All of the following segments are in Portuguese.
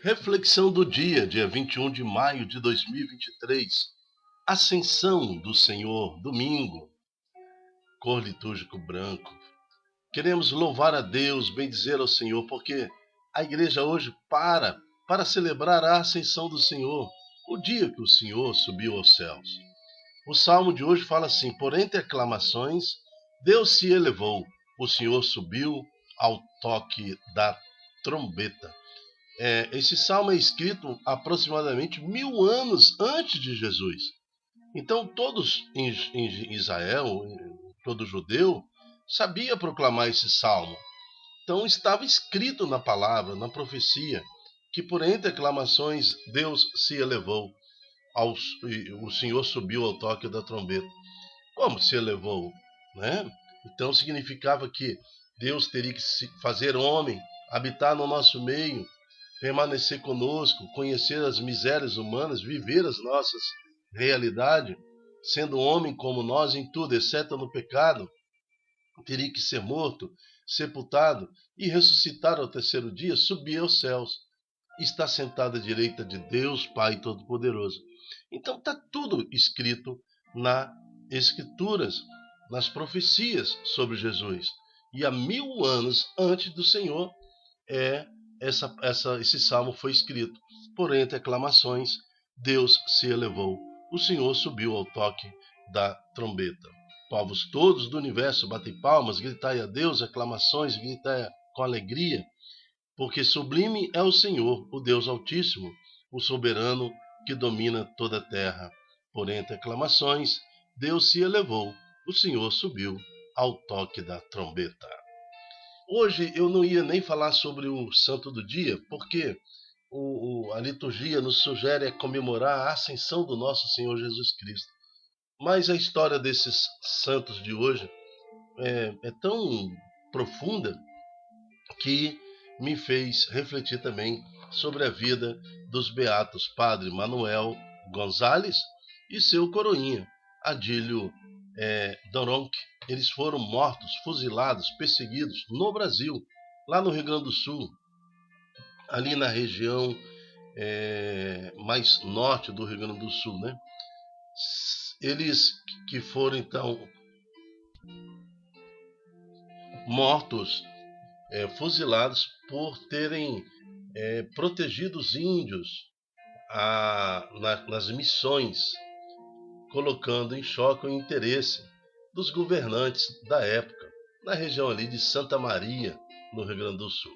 Reflexão do dia 21 de maio de 2023. Ascensão do Senhor, domingo, cor litúrgico branco. Queremos louvar a Deus, bendizer ao Senhor, porque a igreja hoje para celebrar a ascensão do Senhor, o dia que o Senhor subiu aos céus. O salmo de hoje fala assim: por entre aclamações, Deus se elevou, o Senhor subiu ao toque da trombeta. Esse salmo é escrito aproximadamente 1000 anos antes de Jesus. Então todos em Israel, todo judeu, sabia proclamar esse salmo. Então estava escrito na palavra, na profecia, que por entre aclamações Deus se elevou, o Senhor subiu ao toque da trombeta. Como se elevou, né? Então significava que Deus teria que se fazer homem, habitar no nosso meio, permanecer conosco, conhecer as misérias humanas, viver as nossas realidades, sendo homem como nós em tudo, exceto no pecado, teria que ser morto, sepultado e ressuscitar ao terceiro dia, subir aos céus. Está sentado à direita de Deus, Pai Todo-Poderoso. Então está tudo escrito nas Escrituras, nas profecias sobre Jesus. E há 1000 anos antes do Senhor, esse salmo foi escrito. Por entre aclamações, Deus se elevou. O Senhor subiu ao toque da trombeta. Povos todos do universo, batem palmas, gritai a Deus, aclamações, gritai com alegria, porque sublime é o Senhor, o Deus Altíssimo, o soberano que domina toda a terra. Por entre aclamações, Deus se elevou, o Senhor subiu ao toque da trombeta. Hoje eu não ia nem falar sobre o santo do dia, porque a liturgia nos sugere comemorar a ascensão do nosso Senhor Jesus Cristo. Mas a história desses santos de hoje é tão profunda que me fez refletir também sobre a vida dos beatos Padre Manuel Gonzales e seu coroinha, Adílio Doronc. Eles foram mortos, fuzilados, perseguidos no Brasil, lá no Rio Grande do Sul, ali na região mais norte do Rio Grande do Sul, né? Eles que foram então mortos, fuzilados por terem protegido os índios nas missões, colocando em choque o interesse dos governantes da época, na região ali de Santa Maria, no Rio Grande do Sul.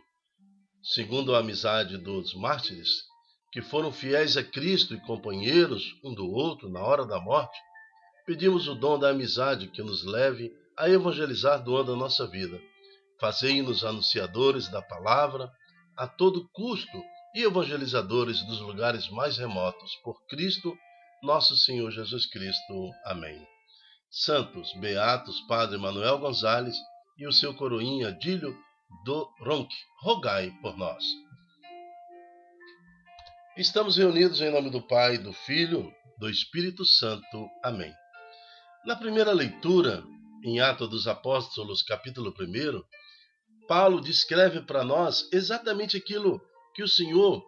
Segundo a amizade dos mártires, que foram fiéis a Cristo e companheiros um do outro na hora da morte, pedimos o dom da amizade que nos leve a evangelizar doando a nossa vida. Fazei-nos anunciadores da palavra a todo custo e evangelizadores dos lugares mais remotos. Por Cristo, nosso Senhor Jesus Cristo. Amém. Santos, beatos, Padre Manuel Gonzales e o seu coroinha Adílio Doronc, rogai por nós. Estamos reunidos em nome do Pai, do Filho, do Espírito Santo. Amém. Na primeira leitura, em Atos dos Apóstolos, capítulo 1, Paulo descreve para nós exatamente aquilo que o Senhor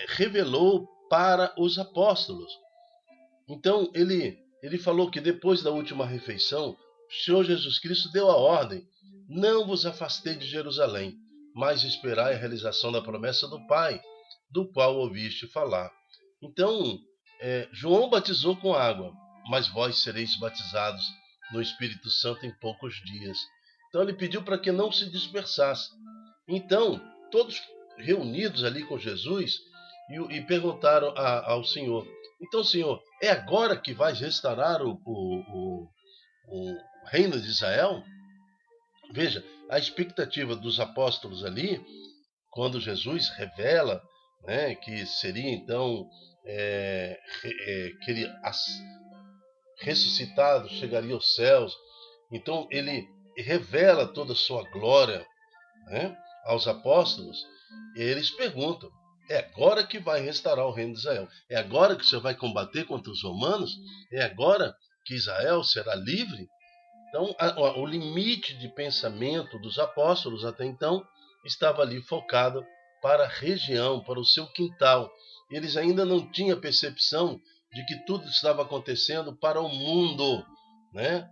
revelou para os apóstolos. Então, ele falou que depois da última refeição, o Senhor Jesus Cristo deu a ordem: não vos afastei de Jerusalém, mas esperai a realização da promessa do Pai, do qual ouviste falar. Então, João batizou com água, mas vós sereis batizados no Espírito Santo em poucos dias. Então ele pediu para que não se dispersasse. Então, todos reunidos ali com Jesus e perguntaram ao Senhor: então, Senhor, é agora que vais restaurar o reino de Israel? Veja, a expectativa dos apóstolos ali, quando Jesus revela, né, que seria então que ele ressuscitado chegaria aos céus. Então ele revela toda a sua glória, né, aos apóstolos, e eles perguntam: é agora que vai restaurar o reino de Israel? É agora que você vai combater contra os romanos? É agora que Israel será livre? Então, o limite de pensamento dos apóstolos até então estava ali focado para a região, para o seu quintal. Eles ainda não tinham percepção de que tudo estava acontecendo para o mundo, né?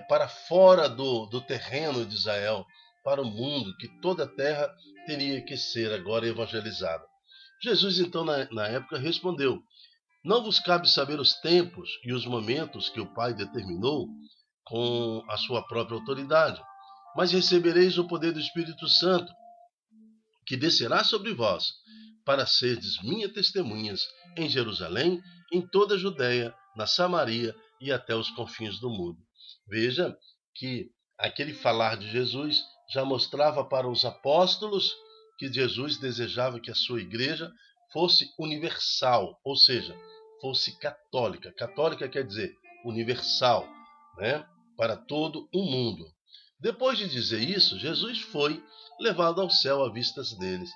Para fora do terreno de Israel, para o mundo, que toda a terra teria que ser agora evangelizada. Jesus, então, na época, respondeu: não vos cabe saber os tempos e os momentos que o Pai determinou com a sua própria autoridade, mas recebereis o poder do Espírito Santo, que descerá sobre vós, para serdes minhas testemunhas em Jerusalém, em toda a Judéia, na Samaria e até os confins do mundo. Veja que aquele falar de Jesus já mostrava para os apóstolos que Jesus desejava que a sua igreja fosse universal, ou seja, fosse católica. Católica quer dizer universal, né? Para todo o mundo. Depois de dizer isso, Jesus foi levado ao céu à vista deles.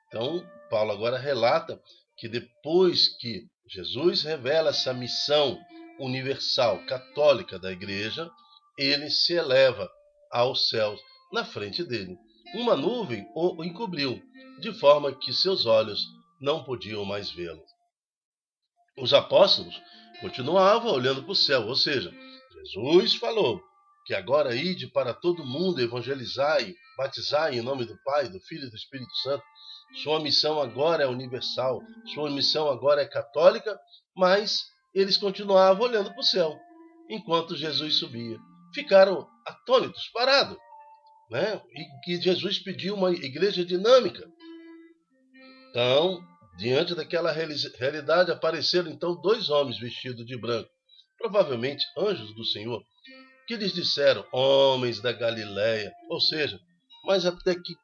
Então, Paulo agora relata que depois que Jesus revela essa missão universal, católica da igreja, ele se eleva aos céus na frente dele. Uma nuvem o encobriu, de forma que seus olhos não podiam mais vê-lo. Os apóstolos continuavam olhando para o céu, ou seja, Jesus falou que agora ide para todo mundo, evangelizai, batizai em nome do Pai, do Filho e do Espírito Santo. Sua missão agora é universal, sua missão agora é católica, mas eles continuavam olhando para o céu, enquanto Jesus subia. Ficaram atônitos, parados, né? E que Jesus pediu uma igreja dinâmica. Então, diante daquela realidade, apareceram então dois homens vestidos de branco, provavelmente anjos do Senhor, que lhes disseram: homens da Galileia, ou seja, mas até que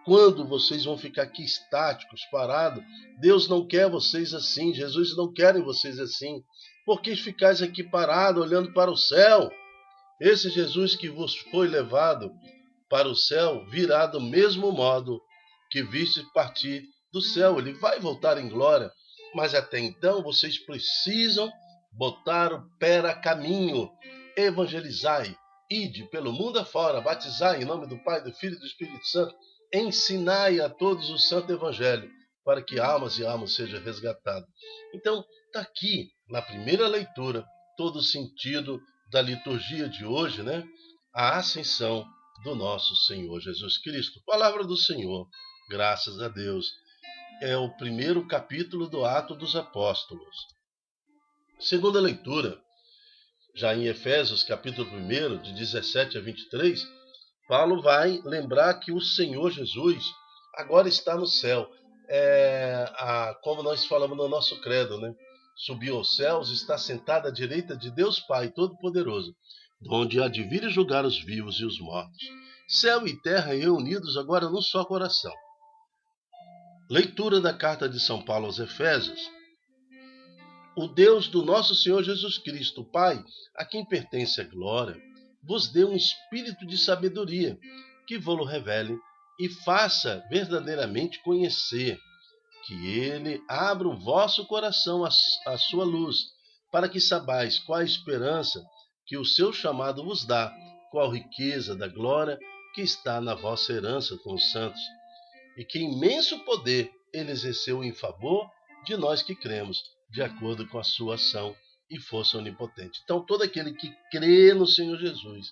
quando vocês vão ficar aqui estáticos, parados? Deus não quer vocês assim, Jesus não quer vocês assim. Por que ficais aqui parados, olhando para o céu? Esse Jesus que vos foi levado para o céu virá do mesmo modo que viste partir do céu. Ele vai voltar em glória, mas até então vocês precisam botar o pé a caminho. Evangelizai, ide pelo mundo afora, batizai em nome do Pai, do Filho e do Espírito Santo, ensinai a todos o santo evangelho, para que almas e almas sejam resgatadas. Então, está aqui, na primeira leitura, todo o sentido da liturgia de hoje, né? A ascensão do nosso Senhor Jesus Cristo. Palavra do Senhor, graças a Deus. É o primeiro capítulo do Atos dos Apóstolos. Segunda leitura, já em Efésios, capítulo 1, de 17 a 23, Paulo vai lembrar que o Senhor Jesus agora está no céu. Como nós falamos no nosso credo, né? Subiu aos céus, está sentado à direita de Deus Pai Todo-Poderoso, onde há de vir e julgar os vivos e os mortos. Céu e terra reunidos agora num só coração. Leitura da carta de São Paulo aos Efésios. O Deus do nosso Senhor Jesus Cristo, Pai, a quem pertence a glória, vos dê um espírito de sabedoria, que vô-lo revele e faça verdadeiramente conhecer, que ele abra o vosso coração à sua luz, para que sabais qual a esperança que o seu chamado vos dá, qual riqueza da glória que está na vossa herança com os santos, e que imenso poder ele exerceu em favor de nós que cremos, de acordo com a sua ação e força onipotente. Então, todo aquele que crê no Senhor Jesus,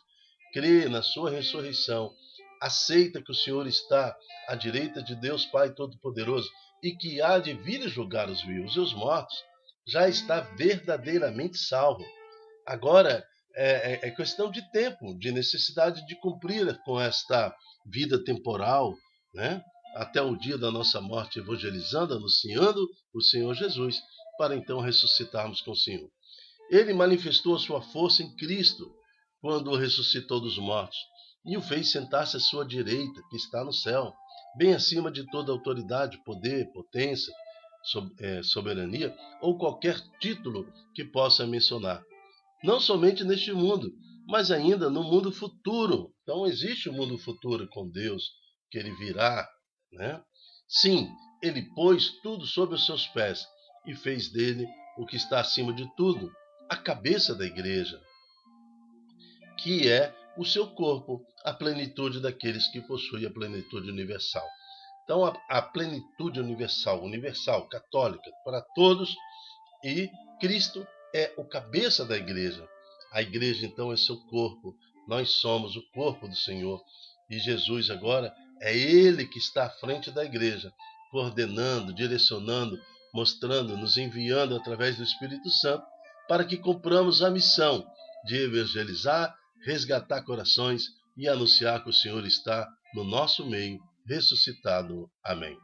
crê na sua ressurreição, aceita que o Senhor está à direita de Deus Pai Todo-Poderoso e que há de vir julgar os vivos e os mortos, já está verdadeiramente salvo. Agora, é questão de tempo, de necessidade de cumprir com esta vida temporal, né? Até o dia da nossa morte, evangelizando, anunciando o Senhor Jesus, para então ressuscitarmos com o Senhor. Ele manifestou a sua força em Cristo, quando o ressuscitou dos mortos, e o fez sentar-se à sua direita, que está no céu, bem acima de toda autoridade, poder, potência, soberania, ou qualquer título que possa mencionar. Não somente neste mundo, mas ainda no mundo futuro. Então existe um mundo futuro com Deus, que ele virá, né? Sim, ele pôs tudo sob os seus pés e fez dele o que está acima de tudo, a cabeça da igreja, que é o seu corpo, a plenitude daqueles que possuem a plenitude universal. Então, a plenitude universal, católica, para todos, e Cristo é o cabeça da igreja. A igreja, então, é seu corpo. Nós somos o corpo do Senhor. E Jesus agora é Ele que está à frente da igreja, coordenando, direcionando, mostrando, nos enviando através do Espírito Santo para que cumpramos a missão de evangelizar, resgatar corações e anunciar que o Senhor está no nosso meio, ressuscitado. Amém.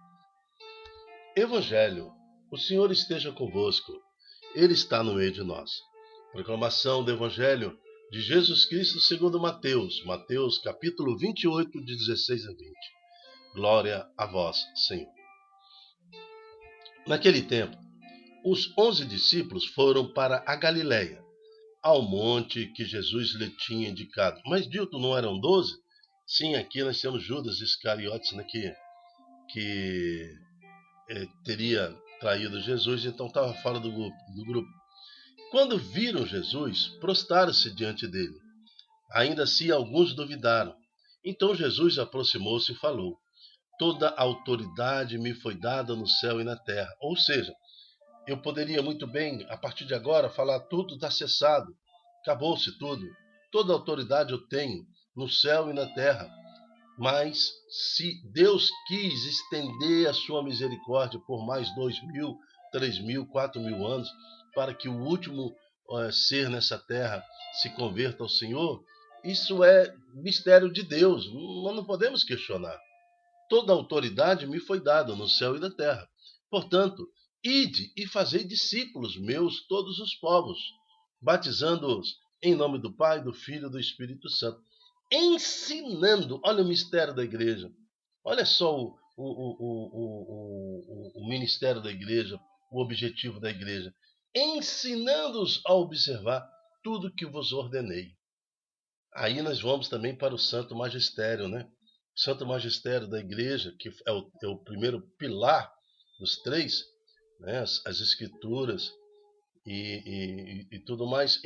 Evangelho. O Senhor esteja convosco. Ele está no meio de nós. Proclamação do Evangelho de Jesus Cristo segundo Mateus. Mateus capítulo 28, de 16 a 20. Glória a vós, Senhor. Naquele tempo, os 11 discípulos foram para a Galiléia, ao monte que Jesus lhe tinha indicado. Mas dito, não eram 12? Sim, aqui nós temos Judas Iscariotes, né, que teria traído Jesus, então estava fora do grupo. Quando viram Jesus, prostaram-se diante dele. Ainda assim, alguns duvidaram. Então Jesus aproximou-se e falou: toda a autoridade me foi dada no céu e na terra. Ou seja, eu poderia muito bem, a partir de agora, falar tudo está cessado. Acabou-se tudo. Toda a autoridade eu tenho no céu e na terra. Mas se Deus quis estender a sua misericórdia por mais 2.000, 3.000, 4.000 anos, para que o último ser nessa terra se converta ao Senhor, isso é mistério de Deus. Nós não podemos questionar. Toda a autoridade me foi dada no céu e na terra. Portanto, ide e fazei discípulos meus todos os povos, batizando-os em nome do Pai, do Filho e do Espírito Santo, ensinando. Olha o mistério da igreja. Olha só o ministério da igreja, o objetivo da igreja. Ensinando-os a observar tudo que vos ordenei. Aí nós vamos também para o Santo Magistério, né? O Santo Magistério da igreja, que é o primeiro pilar dos três, né? As Escrituras e tudo mais.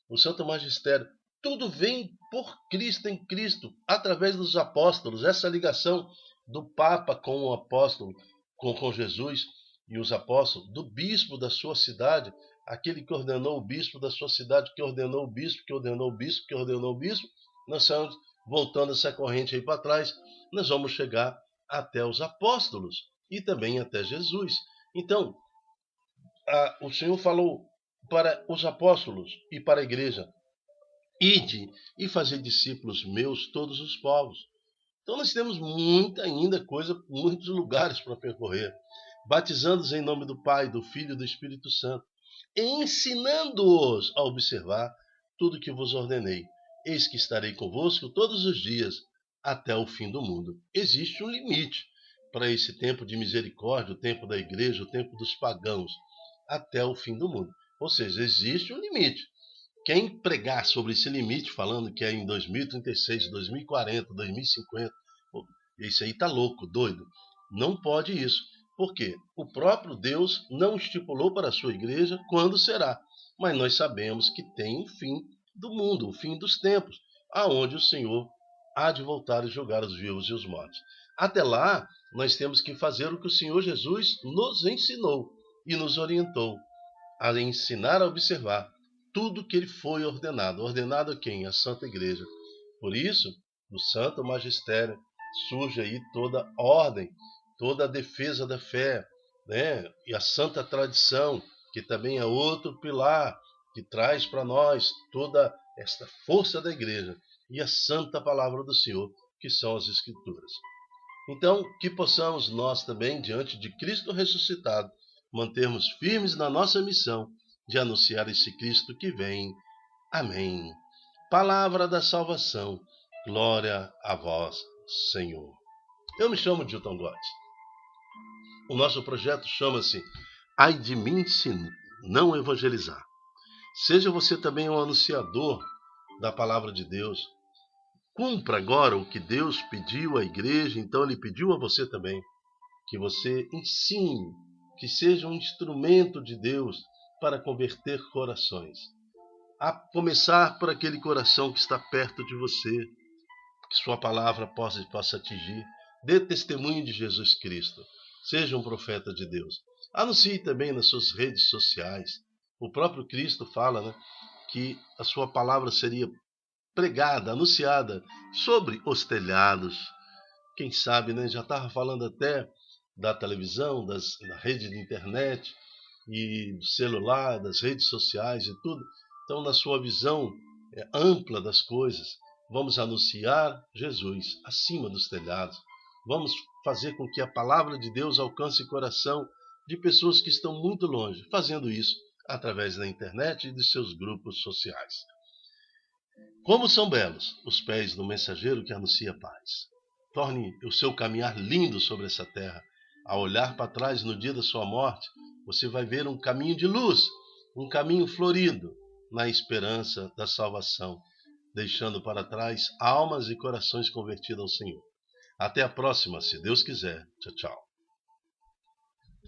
O Santo Magistério, tudo vem por Cristo, em Cristo, através dos apóstolos. Essa ligação do Papa com o apóstolo, com Jesus e os apóstolos, do bispo da sua cidade, aquele que ordenou o bispo da sua cidade, que ordenou o bispo, que ordenou o bispo, que ordenou o bispo. Nós estamos voltando essa corrente aí para trás, nós vamos chegar até os apóstolos e também até Jesus. Então, o Senhor falou para os apóstolos e para a igreja: ide e fazer discípulos meus todos os povos. Então nós temos muita ainda coisa, muitos lugares para percorrer. Batizando-os em nome do Pai, do Filho e do Espírito Santo, ensinando-os a observar tudo que vos ordenei. Eis que estarei convosco todos os dias, até o fim do mundo. Existe um limite para esse tempo de misericórdia, o tempo da igreja, o tempo dos pagãos, até o fim do mundo. Ou seja, existe um limite. Quem pregar sobre esse limite, falando que é em 2036, 2040, 2050, esse aí está louco, doido. Não pode isso. Por quê? O próprio Deus não estipulou para a sua igreja quando será. Mas nós sabemos que tem um fim do mundo, o fim dos tempos, aonde o Senhor há de voltar e julgar os vivos e os mortos. Até lá, nós temos que fazer o que o Senhor Jesus nos ensinou e nos orientou a ensinar a observar tudo que ele foi ordenado. Ordenado a quem? A Santa Igreja. Por isso, no Santo Magistério surge aí toda a ordem, toda a defesa da fé, né? E a Santa Tradição, que também é outro pilar que traz para nós toda esta força da Igreja, e a Santa Palavra do Senhor, que são as Escrituras. Então, que possamos nós também, diante de Cristo ressuscitado, mantermos firmes na nossa missão de anunciar esse Cristo que vem. Amém. Palavra da salvação. Glória a vós, Senhor. Eu me chamo Dilton Gotti. O nosso projeto chama-se Ai de mim se não evangelizar. Seja você também um anunciador da palavra de Deus. Cumpra agora o que Deus pediu à igreja, então Ele pediu a você também. Que você ensine, que seja um instrumento de Deus para converter corações. A começar por aquele coração que está perto de você, que sua palavra possa atingir. Dê testemunho de Jesus Cristo. Seja um profeta de Deus. Anuncie também nas suas redes sociais. O próprio Cristo fala, né, que a sua palavra seria pregada, anunciada sobre os telhados. Quem sabe, né, já estava falando até da televisão, da rede de internet e do celular, das redes sociais e tudo. Então, na sua visão ampla das coisas, vamos anunciar Jesus acima dos telhados. Vamos fazer com que a palavra de Deus alcance o coração de pessoas que estão muito longe, fazendo isso através da internet e de seus grupos sociais. Como são belos os pés do mensageiro que anuncia paz. Torne o seu caminhar lindo sobre essa terra. Ao olhar para trás no dia da sua morte, você vai ver um caminho de luz, um caminho florido, na esperança da salvação, deixando para trás almas e corações convertidos ao Senhor. Até a próxima, se Deus quiser. Tchau, tchau.